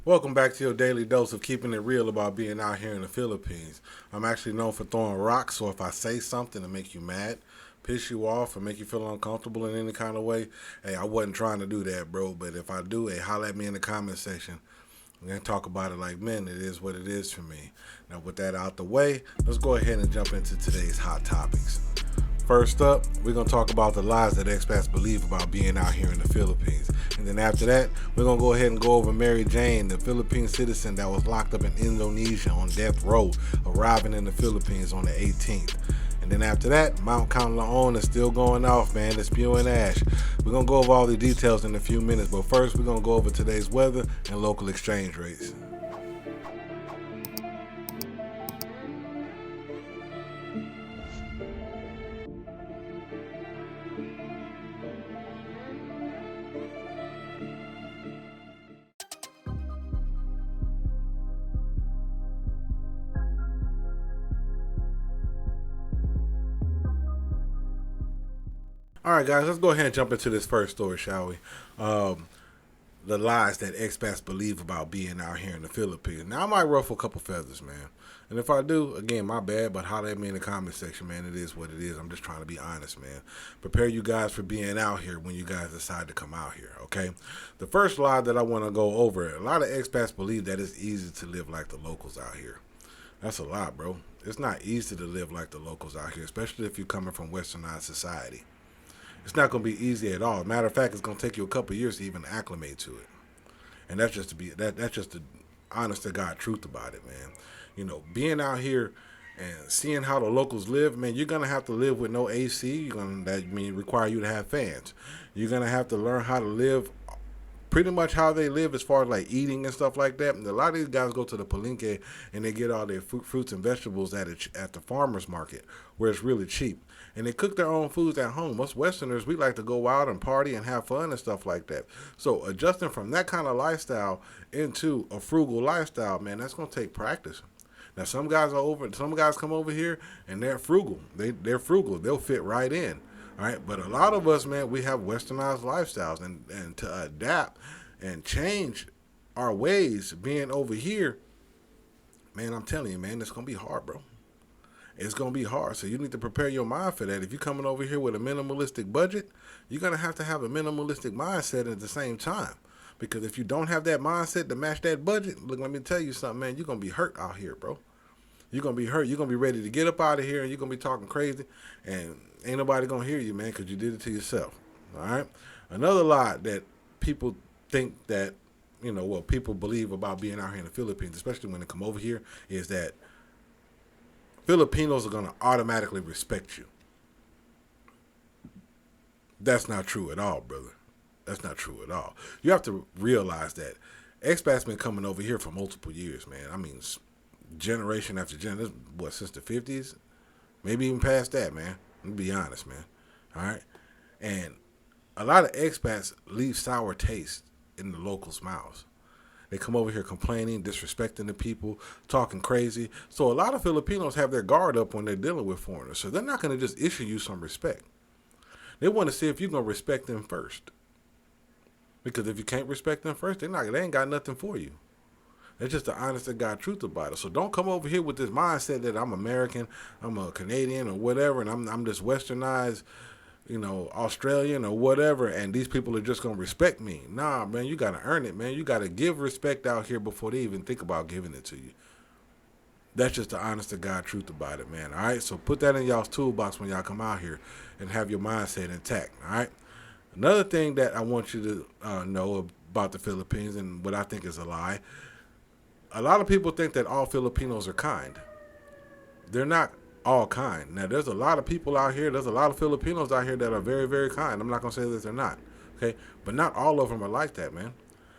Welcome back to your daily dose of keeping it real about being out here in the Philippines. I'm actually known for throwing rocks, so if I say something to make you mad, piss you off, or make you feel uncomfortable in any kind of way, hey, I wasn't trying to do that, bro. But if I do, hey, holler at me in the comment section. We're going to talk about it like men. It is what it is for me. Now, with that out the way, let's go ahead and jump into today's hot topics. First up, we're going to talk about the lies that expats believe about being out here in the Philippines. And then after that, we're going to go ahead and go over Mary Jane, the Philippine citizen that was locked up in Indonesia on death row, arriving in the Philippines on the 18th. And then after that, Mount Count Leon is still going off, man. It's spewing ash. We're going to go over all the details in a few minutes, but first, we're going to go over today's weather and local exchange rates. All right, guys, let's go ahead and jump into this first story, shall we? Um, the lies that expats believe about being out here in the Philippines. Now, I might ruffle a couple feathers, man. And if I do, again, my bad, but holler at me in the comment section, man. It is what it is. I'm just trying to be honest, man. Prepare you guys for being out here when you guys decide to come out here, okay? The first lie that I want to go over, a lot of expats believe that it's easy to live like the locals out here. That's a lie, bro. It's not easy to live like the locals out here, especially if you're coming from westernized society. It's not going to be easy at all. Matter of fact, it's going to take you a couple of years to even acclimate to it. And that's just to be that's just the honest to God truth about it, man. You know, being out here and seeing how the locals live, man, you're gonna have to live with no AC. That mean require you to have fans. You're gonna have to learn how to live pretty much how they live as far as like eating and stuff like that. And a lot of these guys go to the palinque and they get all their fruits and vegetables at the farmer's market where it's really cheap. And they cook their own foods at home. Most Westerners, we like to go out and party and have fun and stuff like that. So adjusting from that kind of lifestyle into a frugal lifestyle, man, that's going to take practice. Now some guys come over here and they're frugal. They're frugal. They'll fit right in. All right, but a lot of us, man, we have westernized lifestyles, and to adapt and change our ways being over here, man, I'm telling you, man, it's gonna be hard, bro. It's gonna be hard. So you need to prepare your mind for that. If you're coming over here with a minimalistic budget, you're gonna have a minimalistic mindset at the same time. Because if you don't have that mindset to match that budget, look, let me tell you something, man, you're gonna be hurt out here, bro. You're gonna be hurt. You're gonna be ready to get up out of here, and you're gonna be talking crazy, and ain't nobody gonna hear you, man, because you did it to yourself. All right. Another lie that people think that people believe about being out here in the Philippines, especially when they come over here, is that Filipinos are gonna automatically respect you. That's not true at all, brother. That's not true at all. You have to realize that expats been coming over here for multiple years, man. I mean, generation after generation. What, since the 50s? Maybe even past that, man. Let me be honest, man. All right? And a lot of expats leave sour taste in the locals' mouths. They come over here complaining, disrespecting the people, talking crazy. So a lot of Filipinos have their guard up when they're dealing with foreigners. So they're not going to just issue you some respect. They want to see if you're going to respect them first. Because if you can't respect them first, they ain't got nothing for you. It's just the honest to God truth about it. So don't come over here with this mindset that I'm American, I'm a Canadian or whatever, and I'm this westernized, Australian or whatever, and these people are just gonna respect me. Nah, man, you gotta earn it, man. You gotta give respect out here before they even think about giving it to you. That's just the honest to God truth about it, man. All right, so put that in y'all's toolbox when y'all come out here and have your mindset intact. All right. Another thing that I want you to know about the Philippines and what I think is a lie. A lot of people think that all Filipinos are kind. They're not all kind. Now, there's a lot of people out here, there's a lot of Filipinos out here that are very, very kind. I'm not going to say that they're not. Okay? But not all of them are like that, man.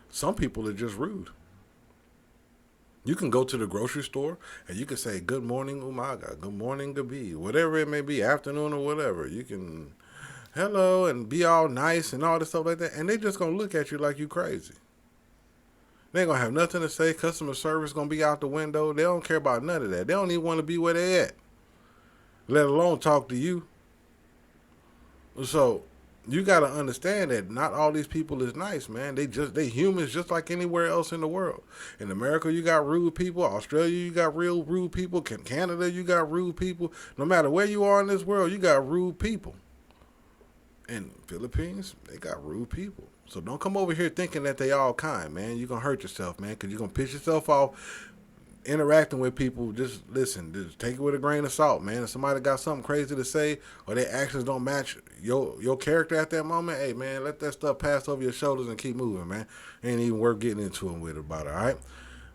Some people are just rude. You can go to the grocery store and you can say, good morning, umaga, good morning, gabi, whatever it may be, afternoon or whatever. You can, hello, and be all nice and all this stuff like that. And they just going to look at you like you crazy. They ain't gonna have nothing to say. Customer service gonna be out the window. They don't care about none of that. They don't even want to be where they at, let alone talk to you. So You got to understand that not all these people is nice, man. They humans just like anywhere else in the world. In America, you got rude people. Australia, you got real rude people. Canada, you got rude people. No matter where you are in this world, you got rude people. In Philippines, they got rude people. So don't come over here thinking that they all kind, man. You're gonna hurt yourself, man, because you're gonna piss yourself off interacting with people. Just listen, just take it with a grain of salt, man. If somebody got something crazy to say or their actions don't match your character at that moment, hey man, let that stuff pass over your shoulders and keep moving, man. Ain't even worth getting into them with about it, all right?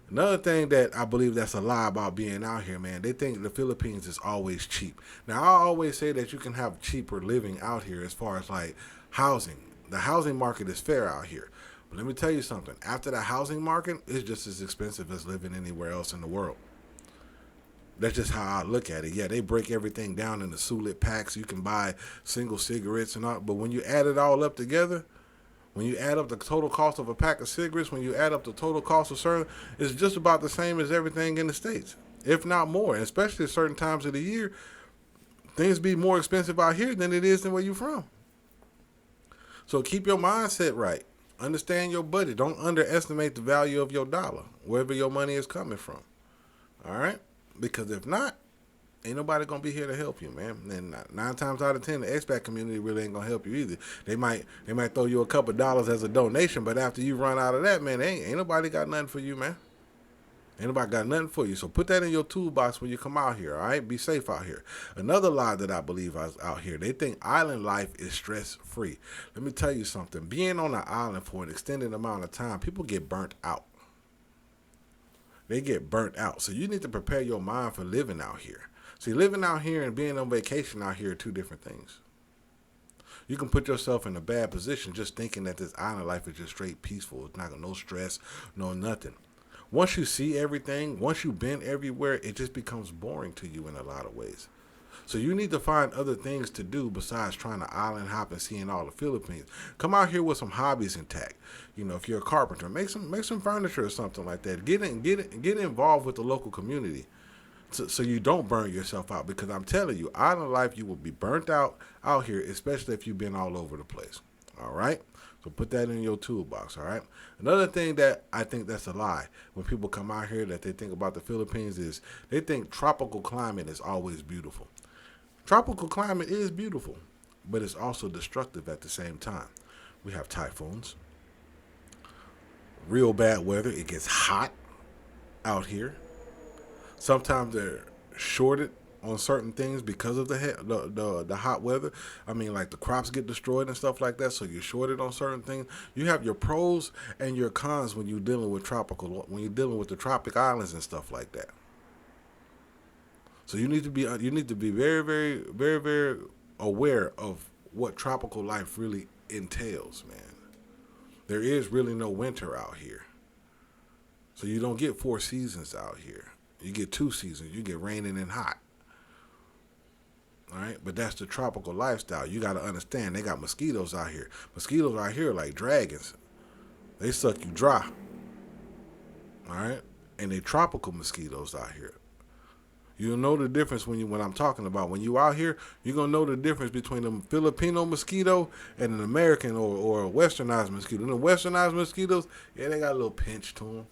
Another thing that I believe that's a lie about being out here, man, they think the Philippines is always cheap. Now, I always say that you can have cheaper living out here as far as like housing. The housing market is fair out here. But let me tell you something. After the housing market, it's just as expensive as living anywhere else in the world. That's just how I look at it. Yeah, they break everything down into sulit packs. You can buy single cigarettes and all. But when you add it all up together, when you add up the total cost of a pack of cigarettes, when you add up the total cost of certain, it's just about the same as everything in the States, if not more. And especially at certain times of the year, things be more expensive out here than it is than where you from. So keep your mindset right. Understand your budget. Don't underestimate the value of your dollar, wherever your money is coming from. All right? Because if not, ain't nobody gonna be here to help you, man. And 9 times out of 10, the expat community really ain't gonna help you either. They might throw you a couple dollars as a donation, but after you run out of that, man, ain't nobody got nothing for you, man. Ain't nobody got nothing for you. So put that in your toolbox when you come out here, all right? Be safe out here. Another lie that I believe is out here, they think island life is stress-free. Let me tell you something. Being on an island for an extended amount of time, people get burnt out. They get burnt out. So you need to prepare your mind for living out here. See, living out here and being on vacation out here are two different things. You can put yourself in a bad position just thinking that this island life is just straight peaceful. It's not no stress, no nothing. Once you see everything, once you've been everywhere, it just becomes boring to you in a lot of ways. So you need to find other things to do besides trying to island hop and seeing all the Philippines. Come out here with some hobbies intact. You know, if you're a carpenter, make some furniture or something like that. Get involved with the local community. So you don't burn yourself out, because I'm telling you, island life, you will be burnt out here, especially if you've been all over the place. All right? So put that in your toolbox, all right? Another thing that I think that's a lie when people come out here that they think about the Philippines is they think tropical climate is always beautiful. Tropical climate is beautiful, but it's also destructive at the same time. We have typhoons, real bad weather. It gets hot out here. Sometimes they're shorted on certain things because of the hot weather. I mean, like the crops get destroyed and stuff like that, so you're shorted on certain things. You have your pros and your cons when you're dealing with when you're dealing with the tropic islands and stuff like that. So you need to be very, very, very, very aware of what tropical life really entails, man. There is really no winter out here, so you don't get 4 seasons out here. You get 2 seasons. You get raining and hot. All right, but that's the tropical lifestyle. You got to understand, they got mosquitoes out here. Mosquitoes out here are like dragons. They suck you dry. All right, and they tropical mosquitoes out here. You'll know the difference when I'm talking about. When you out here, you're gonna know the difference between a Filipino mosquito and an American or a westernized mosquito. And the westernized mosquitoes, yeah, they got a little pinch to them.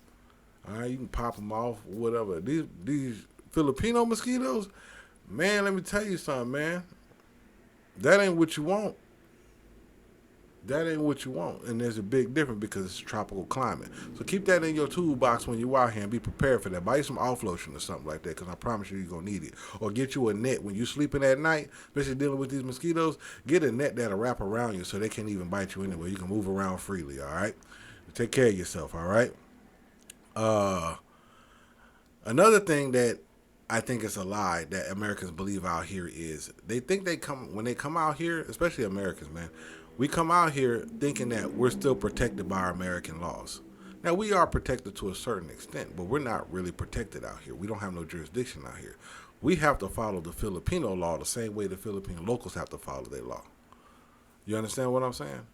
All right, you can pop them off, whatever. These Filipino mosquitoes, man, let me tell you something, man. That ain't what you want. That ain't what you want. And there's a big difference because it's a tropical climate. So keep that in your toolbox when you're out here and be prepared for that. Buy you some off lotion or something like that, because I promise you're going to need it. Or get you a net. When you're sleeping at night, especially dealing with these mosquitoes, get a net that'll wrap around you so they can't even bite you anyway. You can move around freely, all right? Take care of yourself, all right? Another thing that I think is a lie that Americans believe out here is they think when they come out here, especially Americans, man, we come out here thinking that we're still protected by our American laws. Now, we are protected to a certain extent, but we're not really protected out here. We don't have no jurisdiction out here. We have to follow the Filipino law the same way the Filipino locals have to follow their law. You understand what I'm saying?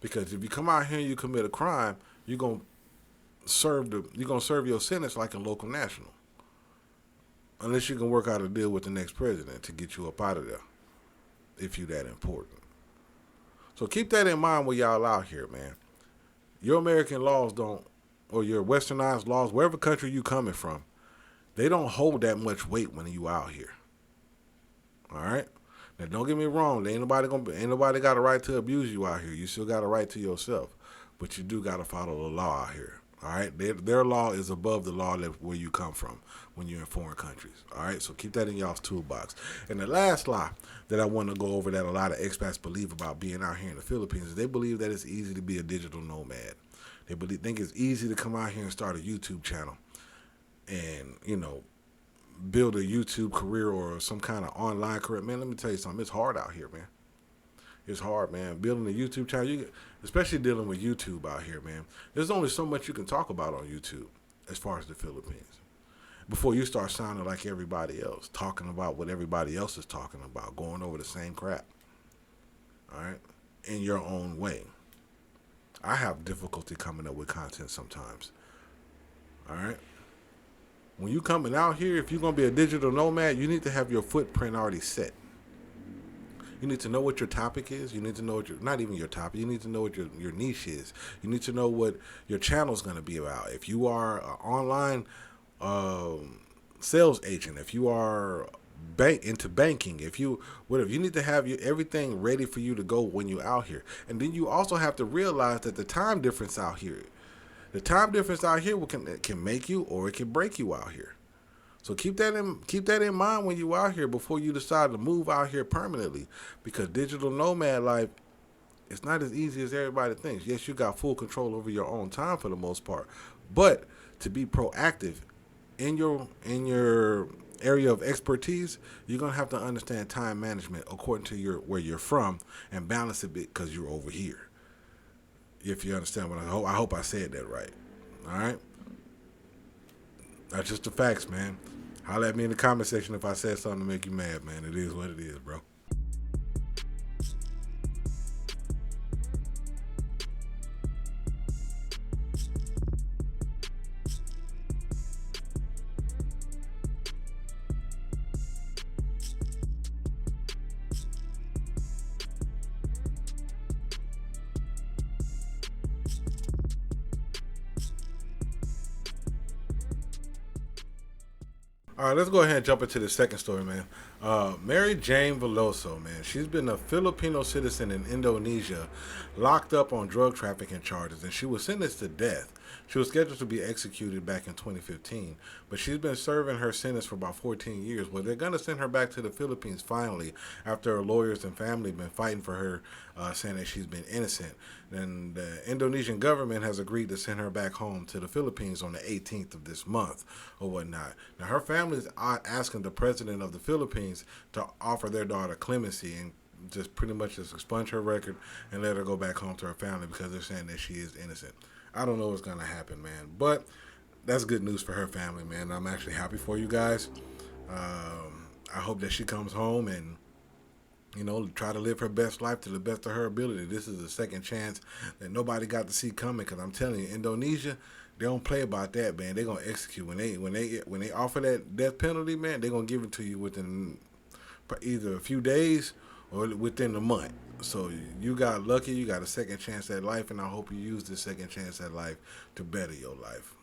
Because if you come out here and you commit a crime, you're gonna serve your sentence like a local national. Unless you can work out a deal with the next president to get you up out of there, if you're that important. So keep that in mind when y'all out here, man. Your American laws don't, or your westernized laws, wherever country you coming from, they don't hold that much weight when you out here. All right. Now, don't get me wrong. Ain't nobody got a right to abuse you out here. You still got a right to yourself, but you do got to follow the law out here. All right. Their law is above the law that where you come from when you're in foreign countries. All right. So keep that in y'all's toolbox. And the last lie that I want to go over that a lot of expats believe about being out here in the Philippines is they believe that it's easy to be a digital nomad. Think it's easy to come out here and start a YouTube channel and build a YouTube career or some kind of online career. Man, let me tell you something. It's hard out here, man. It's hard, man. Building a YouTube channel, especially dealing with YouTube out here, man. There's only so much you can talk about on YouTube as far as the Philippines before you start sounding like everybody else, talking about what everybody else is talking about, going over the same crap. All right, in your own way. I have difficulty coming up with content sometimes. All right. When you coming out here, if you're going to be a digital nomad, you need to have your footprint already set. You need to know what your topic is. You need to know not even your topic, you need to know what your niche is. You need to know what your channel is going to be about. If you are an online sales agent, if you are into banking, you need to have everything ready for you to go when you're out here. And then you also have to realize that the time difference out here can make you or it can break you out here. So keep that in mind when you out here before you decide to move out here permanently, because digital nomad life, it's not as easy as everybody thinks. Yes, you got full control over your own time for the most part, but to be proactive in your area of expertise, you're gonna have to understand time management according to where you're from and balance it because you're over here. If you understand what I hope I said that right. All right. That's just the facts, man. Holler at me in the comment section if I said something to make you mad, man. It is what it is, bro. All right, let's go ahead and jump into the second story, man. Mary Jane Veloso, man. She's been a Filipino citizen in Indonesia, locked up on drug trafficking charges, and she was sentenced to death. She was scheduled to be executed back in 2015, but she's been serving her sentence for about 14 years. Well, they're going to send her back to the Philippines finally after her lawyers and family have been fighting for her, saying that she's been innocent. And the Indonesian government has agreed to send her back home to the Philippines on the 18th of this month or whatnot. Now, her family is asking the president of the Philippines to offer their daughter clemency and just pretty much just expunge her record and let her go back home to her family because they're saying that she is innocent. I don't know what's going to happen, man, but that's good news for her family, man. I'm actually happy for you guys. I hope that she comes home and try to live her best life to the best of her ability. This is a second chance that nobody got to see coming, because I'm telling you, Indonesia, they don't play about that, man. They're gonna execute when they offer that death penalty, man. They're gonna give it to you within either a few days or within a month. So you got lucky. You got a second chance at life, and I hope you use this second chance at life to better your life.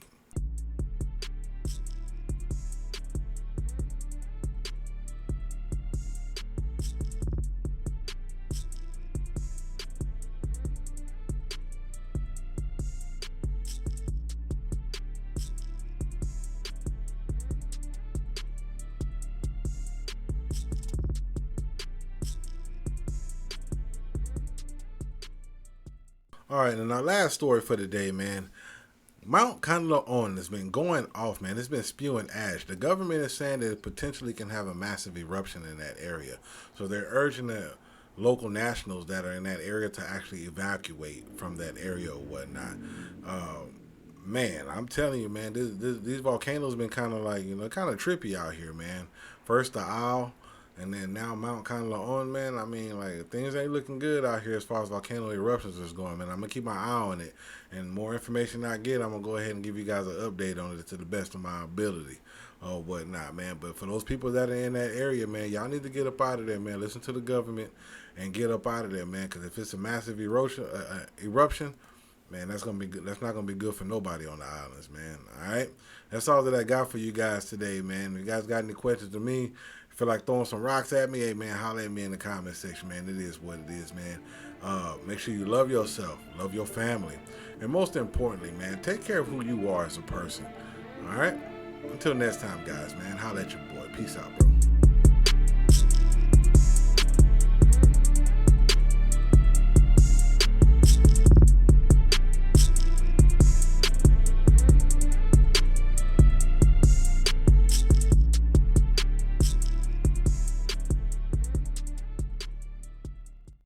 All right, and our last story for the day, man. Mount Kanlaon has been going off, man. It's been spewing ash. The government is saying that it potentially can have a massive eruption in that area. So they're urging the local nationals that are in that area to actually evacuate from that area or whatnot. Man, I'm telling you, man, these volcanoes been kind of like, kind of trippy out here, man. First the Isle, and then now Mount Kanlaon, man. I mean, like, things ain't looking good out here as far as volcano eruptions is going, man. I'm going to keep my eye on it. And more information I get, I'm going to go ahead and give you guys an update on it to the best of my ability or whatnot, man. But for those people that are in that area, man, y'all need to get up out of there, man. Listen to the government and get up out of there, man. Because if it's a massive eruption, man, that's gonna be good. That's not gonna be good for nobody on the islands, man. All right, that's all that I got for you guys today, man. If you guys got any questions to me, feel like throwing some rocks at me, hey man, holler at me in the comment section, man. It is what it is, man. Make sure you love yourself, love your family, and most importantly, man, take care of who you are as a person. All right. Until next time, guys, man. Holla at your boy. Peace out, bro.